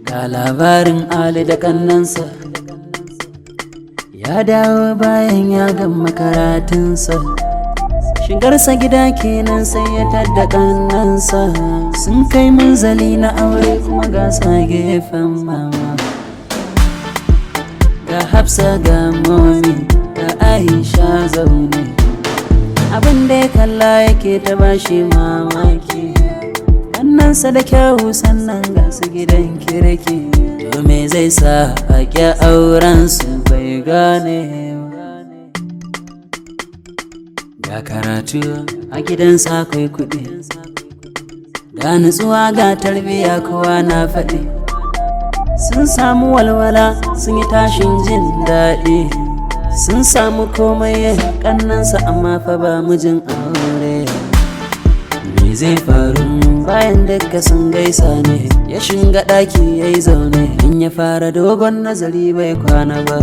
Ga labarin Ali da kannensa, ya dawo bayan ya gama karatunsa. Shigarsa gida kenan sai ya tadda kannensa, sun kai munzali na aure kuma gasa gefen mama. Ga Hafsa ga Momi ga Aisha zaune, abin da ya kalla yake ta bashi mamaki. Kannensa da kyau sannan ga su gidan kirki, to me zai sa a ƙi aurensu bai gane ba. Ga karatu a gidansa akwai kuɗi, ga nutsuwa ga tarbiyya kowa na faɗi. Sun samu walwala sun yi tashin jin daɗi, sun samu komai kannensa amma fa ba mijin aure. Me zai faru bayan duka sun gaisa ne? Ya shiga ɗaki ya yi zaune, in ya fara dogon nazari bai kwana ba.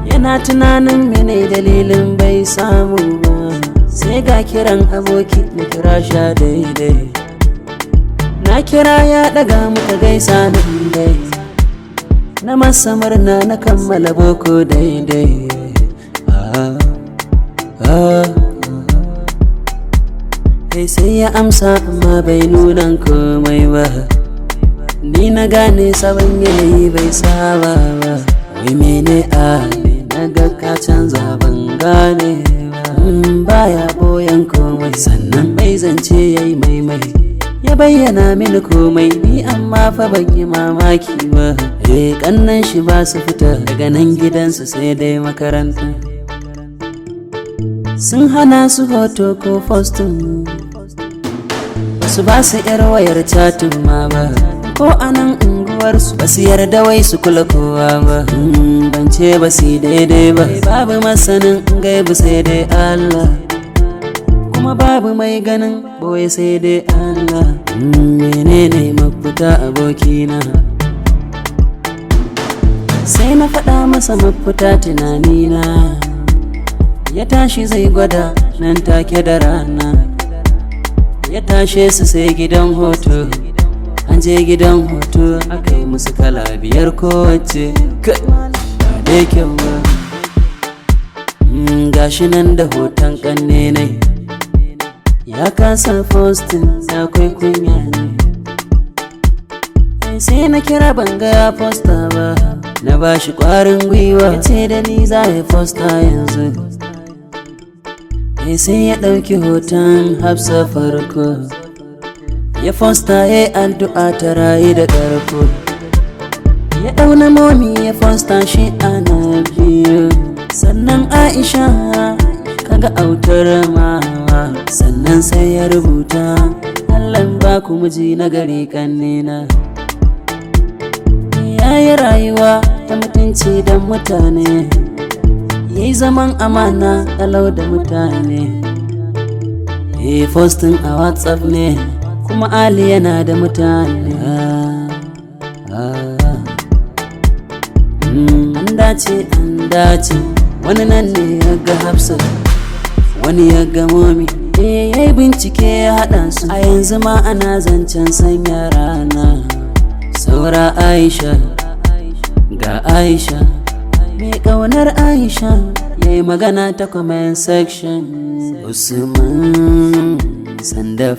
Yana tunanin mene dalilin bai samu ba, sai ga kiran aboki na kira sha daidai. Na kira ya ɗaga muka gaisa na dai, na masa murna na kammala boko daidai. Sai ya amsa amma bai nuna komai ba. Ni na gane sabon yanayi bai saba ba. Wai mene Ali na ga ka canza ban gane ba. Baya boyan komai sannan bai zance yayi maimai, ya bayyana mini komai ni amma fa ban yi mamaki ba. Kannan shi ba su fita daga nan gidansu sai dai makaranta. Sun hana su hoto ko postin, su ba su yar wayar chatin ma ba. Ko anan unguwarsu ba su yarda wai su kula kowa ba. Ban ce ba su daidai ba, babu masanin gaibu sai dai Allah, kuma babu mai ganin boye sai dai Allah. Menene mafita abokina? Sai na faɗa masa mafita tunanina. Ya tashi zai gwada nan take da rana, ya tashe su sai gidan hoto. An je gidan hoto aka yi musu kala 5 kowace, ba dai kyau ba. Gashi nan da hoton kannenai, ya kasa postin akwai kunya ne. Sai na kira banga ya posta ba, na bashi ƙwarin gwiwa, ya ce da ni za ya posta yanzu. Sai ya ɗauki hoton Hafsa farko, ya posta ya addu'a ta rayu da ƙarko. Ya ɗauna Momi ya posta shi ana biyu, sannan Aisha kaga autar mama. Sannan sai ya rubuta Allah ba ku miji na gari kannena. Ya yi rayuwa ta mutunci da mutane, yayi zaman amana kalau da mutane. Postin a WhatsApp ne kuma Ali yana da mutane. An dace wani nan ne ya ga Hafsa, wani ya ga Momi. Yayi bincike ya haɗa su, a yanzu ma ana zancen sanya rana. Saura Aisha, ga Aisha mai ƙaunar Aisha, yayi magana ta comment section. USMAN SANDA.